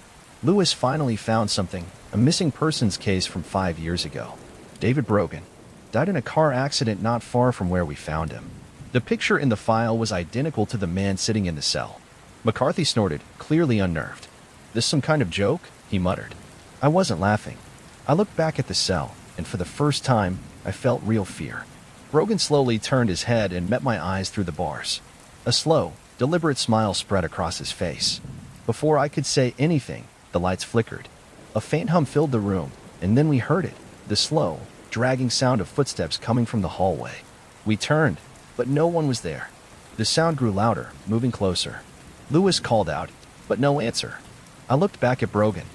Lewis finally found something, a missing persons case from 5 years ago. David Brogan died in a car accident not far from where we found him. The picture in the file was identical to the man sitting in the cell. McCarthy snorted, clearly unnerved. This some kind of joke? He muttered. I wasn't laughing. I looked back at the cell, and for the first time, I felt real fear. Brogan slowly turned his head and met my eyes through the bars. A slow, deliberate smile spread across his face. Before I could say anything, the lights flickered. A faint hum filled the room, and then we heard it, the slow, dragging sound of footsteps coming from the hallway. We turned, but no one was there. The sound grew louder, moving closer. Lewis called out, but no answer. I looked back at Brogan.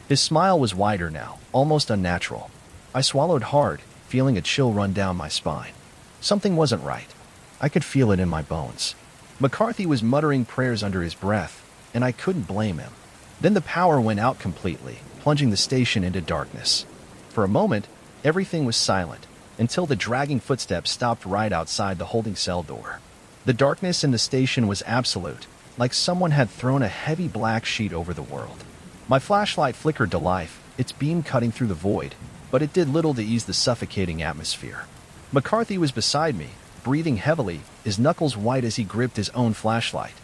His smile was wider now, almost unnatural. I swallowed hard, feeling a chill run down my spine. Something wasn't right. I could feel it in my bones. McCarthy was muttering prayers under his breath, and I couldn't blame him. Then the power went out completely, plunging the station into darkness. For a moment, everything was silent, until the dragging footsteps stopped right outside the holding cell door. The darkness in the station was absolute, like someone had thrown a heavy black sheet over the world. My flashlight flickered to life, its beam cutting through the void, but it did little to ease the suffocating atmosphere. McCarthy was beside me, breathing heavily, his knuckles white as he gripped his own flashlight.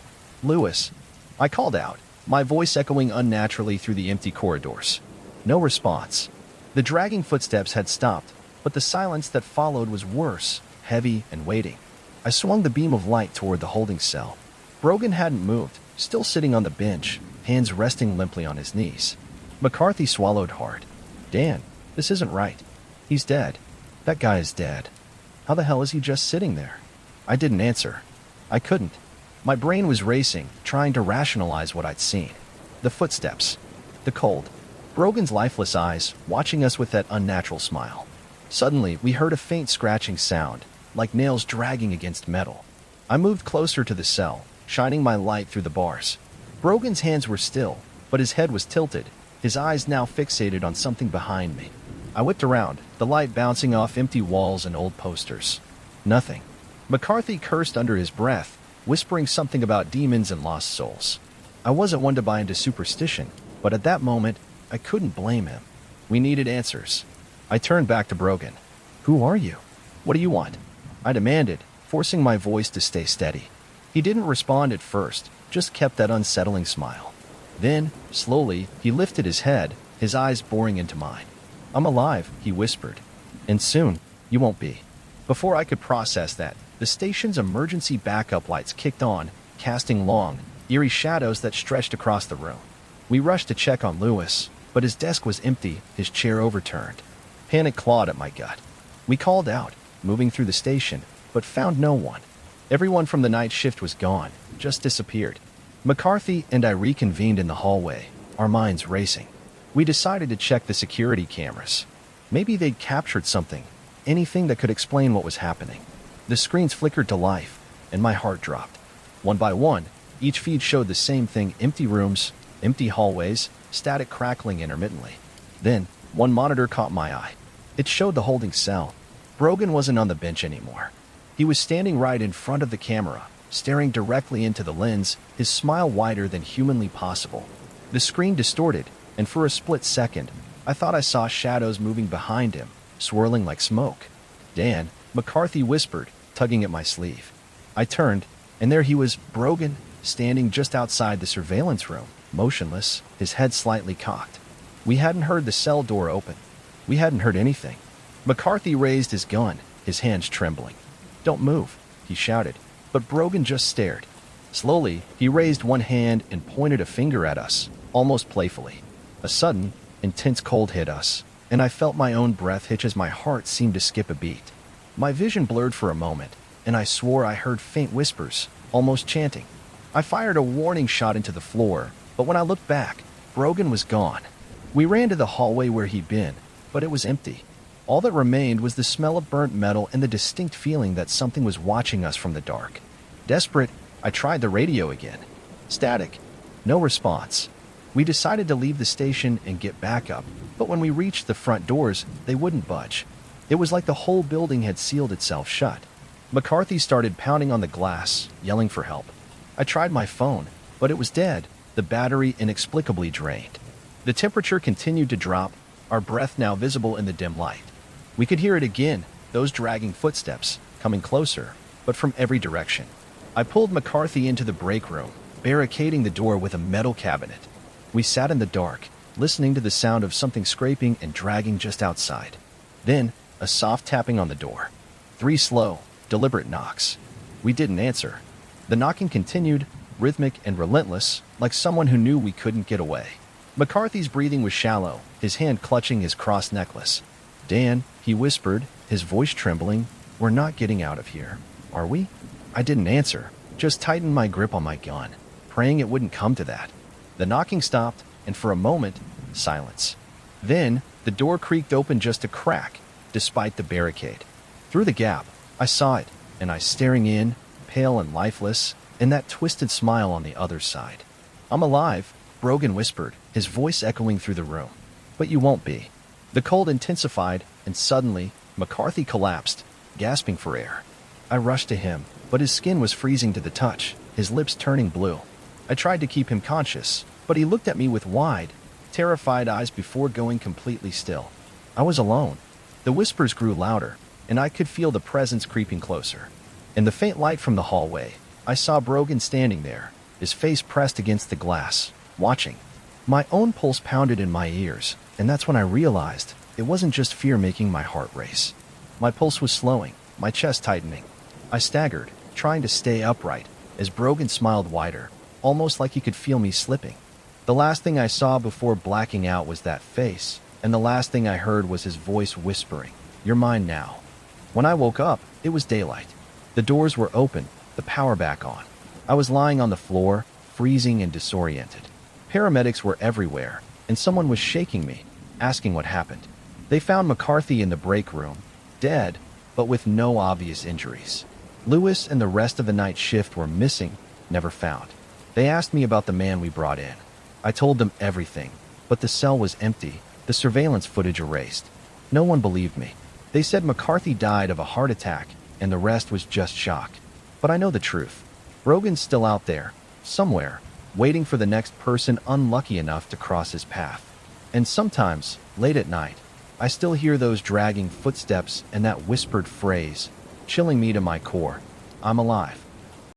Lewis, I called out, my voice echoing unnaturally through the empty corridors. No response. The dragging footsteps had stopped, but the silence that followed was worse, heavy and waiting. I swung the beam of light toward the holding cell. Brogan hadn't moved, still sitting on the bench, hands resting limply on his knees. McCarthy swallowed hard. Dan, this isn't right. He's dead. That guy is dead. How the hell is he just sitting there? I didn't answer. I couldn't. My brain was racing, trying to rationalize what I'd seen. The footsteps. The cold. Brogan's lifeless eyes, watching us with that unnatural smile. Suddenly, we heard a faint scratching sound, like nails dragging against metal. I moved closer to the cell, shining my light through the bars. Brogan's hands were still, but his head was tilted, his eyes now fixated on something behind me. I whipped around, the light bouncing off empty walls and old posters. Nothing. McCarthy cursed under his breath, whispering something about demons and lost souls. I wasn't one to buy into superstition, but at that moment, I couldn't blame him. We needed answers. I turned back to Brogan. "Who are you? What do you want?" I demanded, forcing my voice to stay steady. He didn't respond at first, just kept that unsettling smile. Then, slowly, he lifted his head, his eyes boring into mine. "I'm alive," he whispered. "And soon, you won't be." Before I could process that, the station's emergency backup lights kicked on, casting long, eerie shadows that stretched across the room. We rushed to check on Lewis, but his desk was empty, his chair overturned. Panic clawed at my gut. We called out, moving through the station, but found no one. Everyone from the night shift was gone, just disappeared. McCarthy and I reconvened in the hallway, our minds racing. We decided to check the security cameras. Maybe they'd captured something, anything that could explain what was happening. The screens flickered to life, and my heart dropped. One by one, each feed showed the same thing: empty rooms, empty hallways, static crackling intermittently. Then, one monitor caught my eye. It showed the holding cell. Brogan wasn't on the bench anymore. He was standing right in front of the camera, staring directly into the lens, his smile wider than humanly possible. The screen distorted, and for a split second, I thought I saw shadows moving behind him, swirling like smoke. "Dan," McCarthy whispered, tugging at my sleeve. I turned, and there he was, Brogan, standing just outside the surveillance room, motionless, his head slightly cocked. We hadn't heard the cell door open. We hadn't heard anything. McCarthy raised his gun, his hands trembling. "Don't move," he shouted, but Brogan just stared. Slowly, he raised one hand and pointed a finger at us, almost playfully. A sudden, intense cold hit us, and I felt my own breath hitch as my heart seemed to skip a beat. My vision blurred for a moment, and I swore I heard faint whispers, almost chanting. I fired a warning shot into the floor, but when I looked back, Brogan was gone. We ran to the hallway where he'd been, but it was empty. All that remained was the smell of burnt metal and the distinct feeling that something was watching us from the dark. Desperate, I tried the radio again. Static. No response. We decided to leave the station and get back up, but when we reached the front doors, they wouldn't budge. It was like the whole building had sealed itself shut. McCarthy started pounding on the glass, yelling for help. I tried my phone, but it was dead, the battery inexplicably drained. The temperature continued to drop, our breath now visible in the dim light. We could hear it again, those dragging footsteps, coming closer, but from every direction. I pulled McCarthy into the break room, barricading the door with a metal cabinet. We sat in the dark, listening to the sound of something scraping and dragging just outside. Then, a soft tapping on the door. 3 slow, deliberate knocks. We didn't answer. The knocking continued, rhythmic and relentless, like someone who knew we couldn't get away. McCarthy's breathing was shallow, his hand clutching his cross necklace. "Dan," he whispered, his voice trembling, "we're not getting out of here, are we?" I didn't answer, just tightened my grip on my gun, praying it wouldn't come to that. The knocking stopped, and for a moment, silence. Then, the door creaked open just a crack, despite the barricade. Through the gap, I saw it, and I staring in, pale and lifeless, and that twisted smile on the other side. "I'm alive," Brogan whispered, his voice echoing through the room. "But you won't be." The cold intensified, and suddenly, McCarthy collapsed, gasping for air. I rushed to him, but his skin was freezing to the touch, his lips turning blue. I tried to keep him conscious, but he looked at me with wide, terrified eyes before going completely still. I was alone. The whispers grew louder, and I could feel the presence creeping closer. In the faint light from the hallway, I saw Brogan standing there, his face pressed against the glass, watching. My own pulse pounded in my ears, and that's when I realized it wasn't just fear making my heart race. My pulse was slowing, my chest tightening. I staggered, trying to stay upright, as Brogan smiled wider, almost like he could feel me slipping. The last thing I saw before blacking out was that face, and the last thing I heard was his voice whispering, "You're mine now." When I woke up, it was daylight. The doors were open, the power back on. I was lying on the floor, freezing and disoriented. Paramedics were everywhere, and someone was shaking me, asking what happened. They found McCarthy in the break room, dead, but with no obvious injuries. Lewis and the rest of the night shift were missing, never found. They asked me about the man we brought in. I told them everything, but the cell was empty, the surveillance footage erased. No one believed me. They said McCarthy died of a heart attack, and the rest was just shock. But I know the truth. Rogan's still out there, somewhere, waiting for the next person unlucky enough to cross his path. And sometimes, late at night, I still hear those dragging footsteps and that whispered phrase, chilling me to my core. I'm alive.